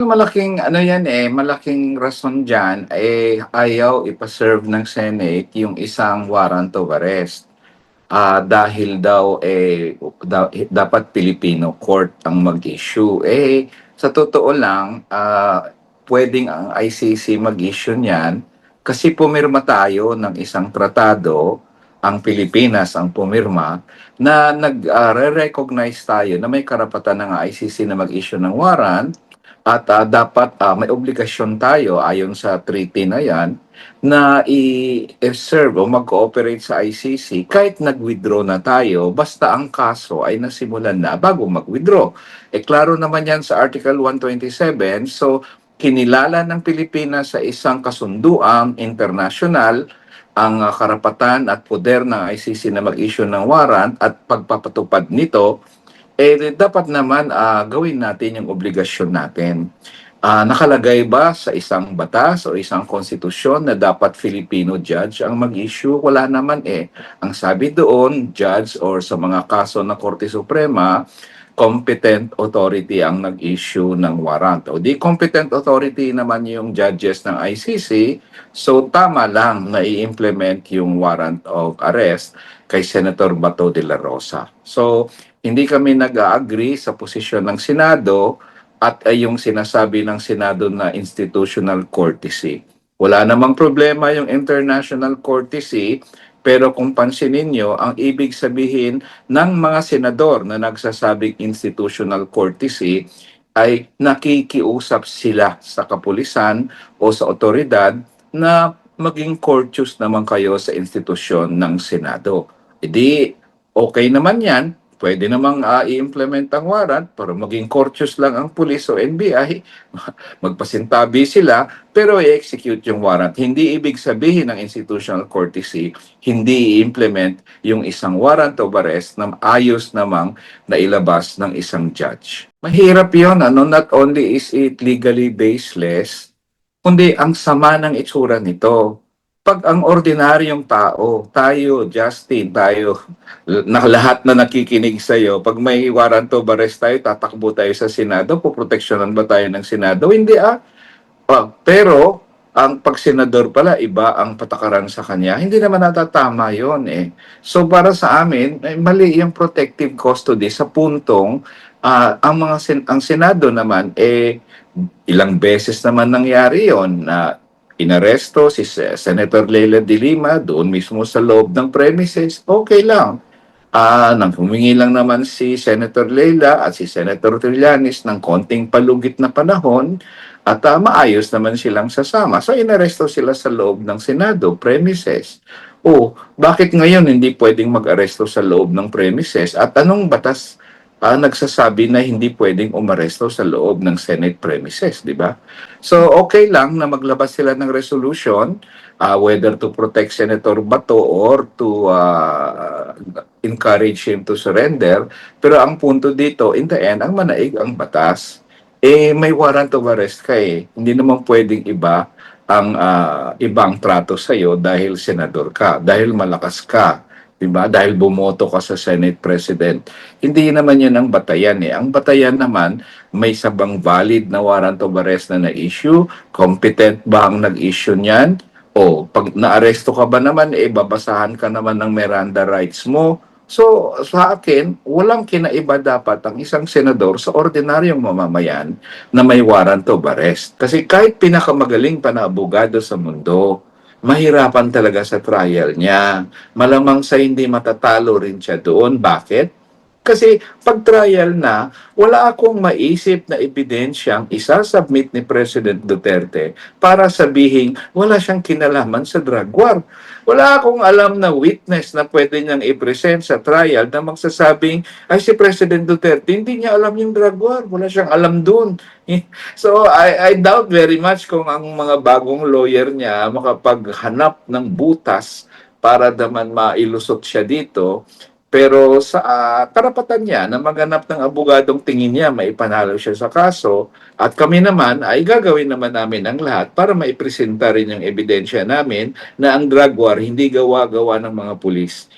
Malaking ano yan, malaking rason diyan, ayaw ipa-serve ng Senate yung isang warrant of arrest. Dahil daw, dapat Filipino court ang mag-issue. Sa totoo lang, puwedeng ang ICC mag-issue niyan kasi pumirma tayo ng isang tratado, ang Pilipinas ang pumirma, na re-recognize tayo na may karapatan ng ICC na mag-issue ng warrant at dapat may obligasyon tayo ayon sa treaty na yan na i-serve o mag-cooperate sa ICC kahit nag-withdraw na tayo basta ang kaso ay nasimulan na bago mag-withdraw. Klaro naman yan sa Article 127. So, kinilala ng Pilipinas sa isang kasunduang internasyonal ang karapatan at poder ng ICC na mag-issue ng warrant at pagpapatupad nito, dapat naman gawin natin yung obligasyon natin. Nakalagay ba sa isang batas o isang konstitusyon na dapat Filipino judge ang mag-issue? Wala naman eh. Ang sabi doon, judge or sa mga kaso ng Korte Suprema, competent authority ang nag-issue ng warrant. O di competent authority naman yung judges ng ICC, so tama lang na i-implement yung warrant of arrest kay Senator Bato de la Rosa. So, hindi kami nag-agree sa posisyon ng Senado at yung sinasabi ng Senado na institutional courtesy. Wala namang problema yung international courtesy, pero kung pansinin nyo, ang ibig sabihin ng mga senador na nagsasabing institutional courtesy ay nakikiusap sila sa kapulisan o sa otoridad na maging courteous naman kayo sa institusyon ng Senado. Okay naman yan. Pwede namang i-implement ang warrant para maging courteous lang ang pulis o NBI. Magpasintabi sila, pero i-execute yung warrant. Hindi ibig sabihin ng institutional courtesy, hindi i-implement yung isang warrant of arrest na ayos namang nailabas ng isang judge. Mahirap yun, not only is it legally baseless, kundi ang sama ng itsura nito. Pag ang ordinaryong tao, tayo, Justin, tayo, na lahat na nakikinig sa iyo, pag may warrant of arrest tayo, tatakbo tayo sa Senado, poproteksyonan ba tayo ng Senado? Hindi pero ang pag-senador pala, iba ang patakaran sa kanya. Hindi naman natatama yon eh. So para sa amin, mali yung protective custody sa puntong ang Senado naman, ilang beses naman nangyari yon na inaresto si Senator Leila de Lima doon mismo sa loob ng premises, okay lang. Nang humingi lang naman si Senator Leila at si Senator Trillanes ng konting palugit na panahon at maayos naman silang sasama. So inaresto sila sa loob ng Senado premises. Bakit ngayon hindi pwedeng mag-aresto sa loob ng premises? At anong batas nagsasabi na hindi pwedeng umaresto sa loob ng Senate premises, di ba? So, okay lang na maglabas sila ng resolution, whether to protect Senator Bato or to encourage him to surrender. Pero ang punto dito, in the end, ang manaig ang batas. May warrant of arrest ka eh. Hindi naman pwedeng iba ang ibang trato sa'yo dahil senador ka, dahil malakas ka. Diba? Dahil bumoto ka sa Senate President. Hindi naman yun ang batayan eh. Ang batayan naman, may sabang valid na warrant of arrest na na-issue, competent ba ang nag-issue niyan? O pag naaresto ka ba naman, babasahan ka naman ng Miranda rights mo. So sa akin, walang kinaiba dapat ang isang senador sa ordinaryong mamamayan na may warrant of arrest. Kasi kahit pinakamagaling pa na abogado sa mundo, mahirapan talaga sa trial niya. Malamang sa hindi matatalo rin siya doon. Bakit? Kasi pag trial na, wala akong maisip na ebidensyang isasubmit ni President Duterte para sabihin wala siyang kinalaman sa drug war. Wala akong alam na witness na pwede niyang i-present sa trial na magsasabing, ay si President Duterte, hindi niya alam yung drug war. Wala siyang alam doon. So, I doubt very much kung ang mga bagong lawyer niya makapaghanap ng butas para naman mailusot siya dito. Pero sa karapatan niya na maghanap ng abogadong tingin niya maipanalo siya sa kaso at kami naman ay gagawin naman namin ang lahat para maipresenta rin yung ebidensya namin na ang drug war hindi gawa-gawa ng mga pulis.